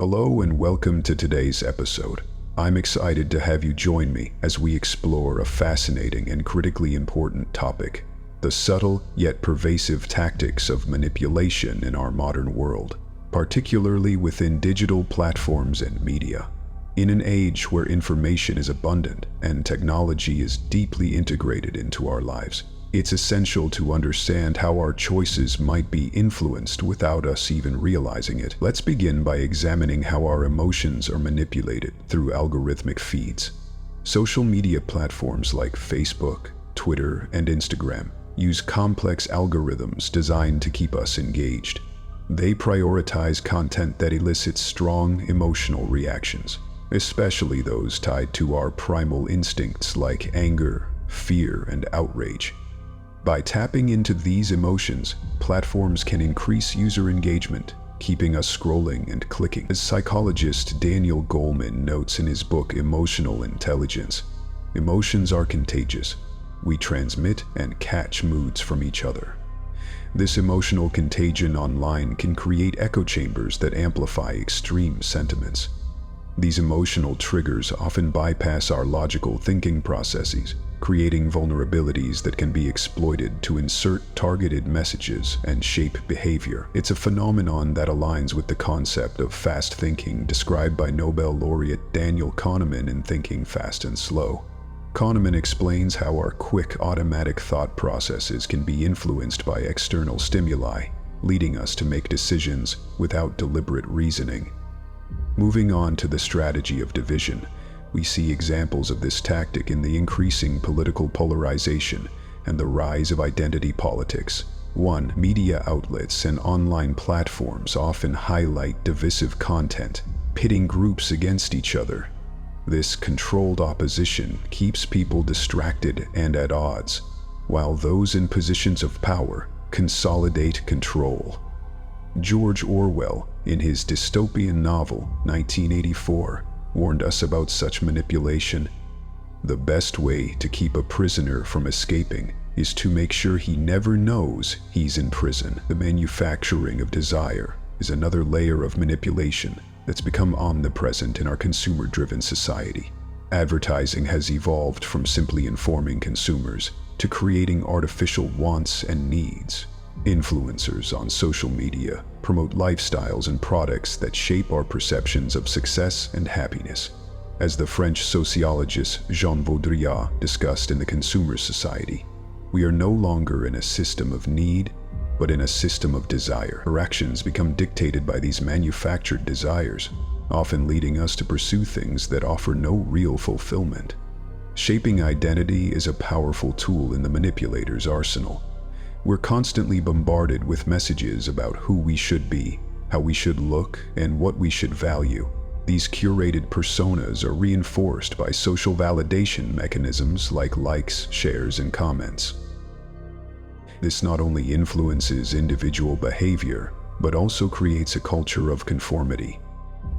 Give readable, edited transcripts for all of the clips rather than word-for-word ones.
Hello and welcome to today's episode. I'm excited to have you join me as we explore a fascinating and critically important topic: the subtle yet pervasive tactics of manipulation in our modern world, particularly within digital platforms and media. In an age where information is abundant and technology is deeply integrated into our lives, it's essential to understand how our choices might be influenced without us even realizing it. Let's begin by examining how our emotions are manipulated through algorithmic feeds. Social media platforms like Facebook, Twitter, and Instagram use complex algorithms designed to keep us engaged. They prioritize content that elicits strong emotional reactions, especially those tied to our primal instincts like anger, fear, and outrage. By tapping into these emotions, platforms can increase user engagement, keeping us scrolling and clicking. As psychologist Daniel Goleman notes in his book Emotional Intelligence, emotions are contagious. We transmit and catch moods from each other. This emotional contagion online can create echo chambers that amplify extreme sentiments. These emotional triggers often bypass our logical thinking processes, creating vulnerabilities that can be exploited to insert targeted messages and shape behavior. It's a phenomenon that aligns with the concept of fast thinking described by Nobel laureate Daniel Kahneman in Thinking Fast and Slow. Kahneman explains how our quick, automatic thought processes can be influenced by external stimuli, leading us to make decisions without deliberate reasoning. Moving on to the strategy of division, we see examples of this tactic in the increasing political polarization and the rise of identity politics. 1. Media outlets and online platforms often highlight divisive content, pitting groups against each other. This controlled opposition keeps people distracted and at odds, while those in positions of power consolidate control. George Orwell, in his dystopian novel 1984, warned us about such manipulation. The best way to keep a prisoner from escaping is to make sure he never knows he's in prison. The manufacturing of desire is another layer of manipulation that's become omnipresent in our consumer-driven society. Advertising has evolved from simply informing consumers to creating artificial wants and needs. Influencers on social media promote lifestyles and products that shape our perceptions of success and happiness. As the French sociologist Jean Baudrillard discussed in The Consumer Society, we are no longer in a system of need, but in a system of desire. Our actions become dictated by these manufactured desires, often leading us to pursue things that offer no real fulfillment. Shaping identity is a powerful tool in the manipulator's arsenal. We're constantly bombarded with messages about who we should be, how we should look, and what we should value. These curated personas are reinforced by social validation mechanisms like likes, shares, and comments. This not only influences individual behavior, but also creates a culture of conformity.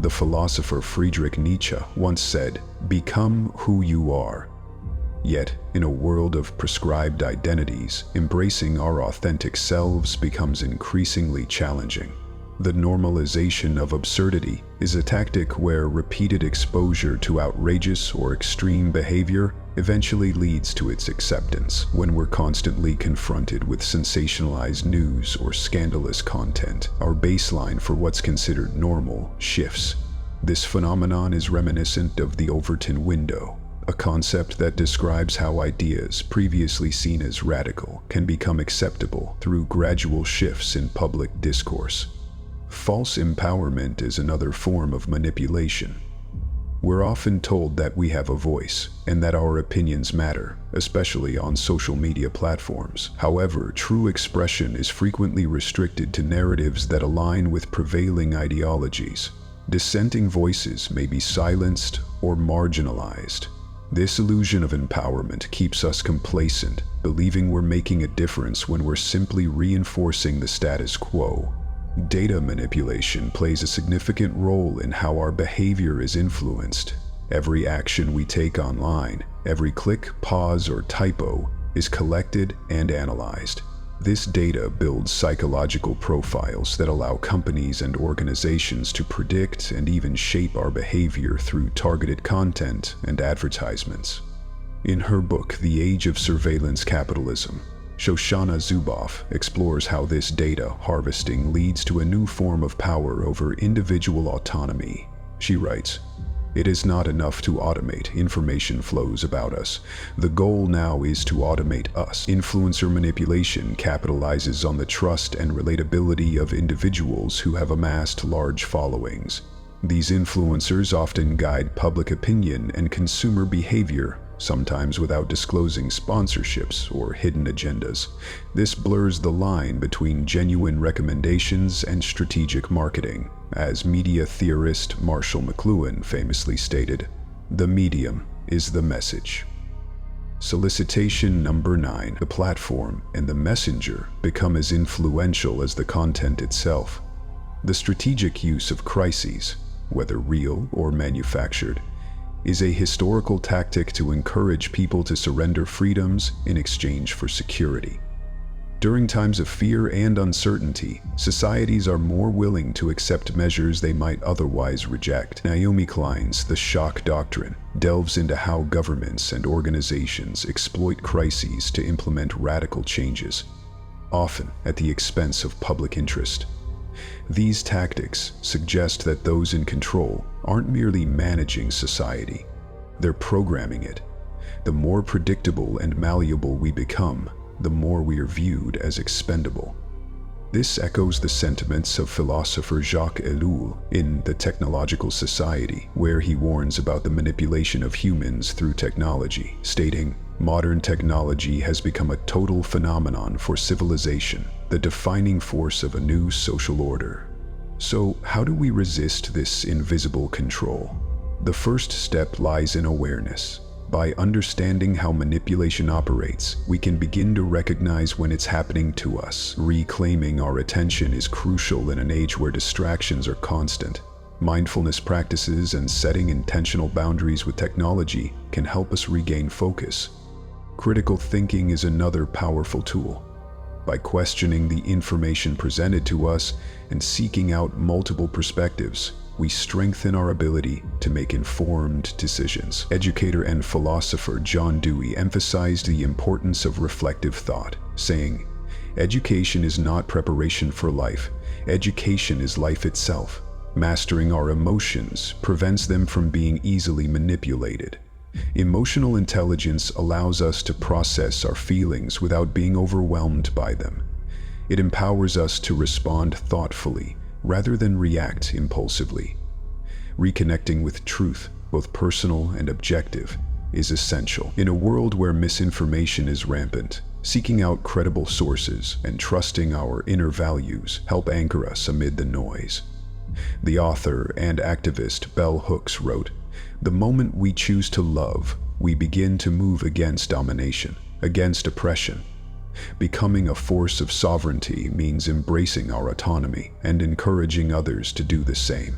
The philosopher Friedrich Nietzsche once said, "Become who you are." Yet, in a world of prescribed identities, embracing our authentic selves becomes increasingly challenging. The normalization of absurdity is a tactic where repeated exposure to outrageous or extreme behavior eventually leads to its acceptance. When we're constantly confronted with sensationalized news or scandalous content, our baseline for what's considered normal shifts. This phenomenon is reminiscent of the Overton window, a concept that describes how ideas previously seen as radical can become acceptable through gradual shifts in public discourse. False empowerment is another form of manipulation. We're often told that we have a voice and that our opinions matter, especially on social media platforms. However, true expression is frequently restricted to narratives that align with prevailing ideologies. Dissenting voices may be silenced or marginalized. This illusion of empowerment keeps us complacent, believing we're making a difference when we're simply reinforcing the status quo. Data manipulation plays a significant role in how our behavior is influenced. Every action we take online, every click, pause, or typo is collected and analyzed. This data builds psychological profiles that allow companies and organizations to predict and even shape our behavior through targeted content and advertisements. In her book, The Age of Surveillance Capitalism, Shoshana Zuboff explores how this data harvesting leads to a new form of power over individual autonomy. She writes, "It is not enough to automate information flows about us. The goal now is to automate us." Influencer manipulation capitalizes on the trust and relatability of individuals who have amassed large followings. These influencers often guide public opinion and consumer behavior, sometimes without disclosing sponsorships or hidden agendas. This blurs the line between genuine recommendations and strategic marketing. As media theorist Marshall McLuhan famously stated, "The medium is the message." Solicitation number 9. The platform and the messenger become as influential as the content itself. The strategic use of crises, whether real or manufactured, is a historical tactic to encourage people to surrender freedoms in exchange for security. During times of fear and uncertainty, societies are more willing to accept measures they might otherwise reject. Naomi Klein's The Shock Doctrine delves into how governments and organizations exploit crises to implement radical changes, often at the expense of public interest. These tactics suggest that those in control aren't merely managing society, they're programming it. The more predictable and malleable we become, the more we are viewed as expendable. This echoes the sentiments of philosopher Jacques Ellul in The Technological Society, where he warns about the manipulation of humans through technology, stating, "Modern technology has become a total phenomenon for civilization, the defining force of a new social order." So, how do we resist this invisible control? The first step lies in awareness. By understanding how manipulation operates, we can begin to recognize when it's happening to us. Reclaiming our attention is crucial in an age where distractions are constant. Mindfulness practices and setting intentional boundaries with technology can help us regain focus. Critical thinking is another powerful tool. By questioning the information presented to us and seeking out multiple perspectives, we strengthen our ability to make informed decisions. Educator and philosopher John Dewey emphasized the importance of reflective thought, saying, "Education is not preparation for life. Education is life itself. Mastering our emotions prevents them from being easily manipulated." Emotional intelligence allows us to process our feelings without being overwhelmed by them. It empowers us to respond thoughtfully rather than react impulsively. Reconnecting with truth, both personal and objective, is essential. In a world where misinformation is rampant, seeking out credible sources and trusting our inner values help anchor us amid the noise. The author and activist Bell Hooks wrote, "The moment we choose to love, we begin to move against domination, against oppression. Becoming a force of sovereignty means embracing our autonomy and encouraging others to do the same.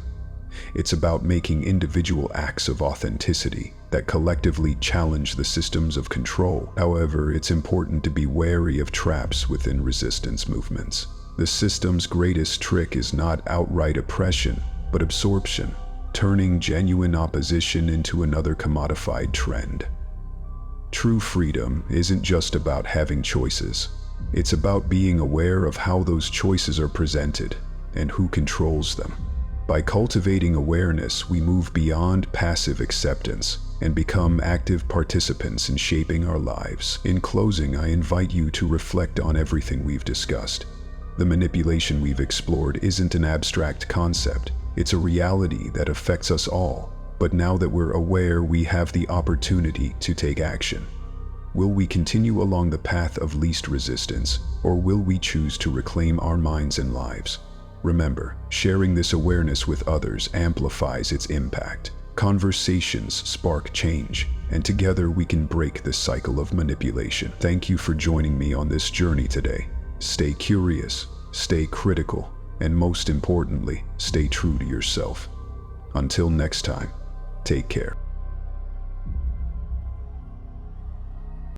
It's about making individual acts of authenticity that collectively challenge the systems of control. However, it's important to be wary of traps within resistance movements. The system's greatest trick is not outright oppression, but absorption, turning genuine opposition into another commodified trend. True freedom isn't just about having choices. It's about being aware of how those choices are presented and who controls them. By cultivating awareness, we move beyond passive acceptance and become active participants in shaping our lives. In closing, I invite you to reflect on everything we've discussed. The manipulation we've explored isn't an abstract concept. It's a reality that affects us all. But now that we're aware, we have the opportunity to take action. Will we continue along the path of least resistance, or will we choose to reclaim our minds and lives? Remember, sharing this awareness with others amplifies its impact. Conversations spark change, and together we can break the cycle of manipulation. Thank you for joining me on this journey today. Stay curious, stay critical, and most importantly, stay true to yourself. Until next time, take care.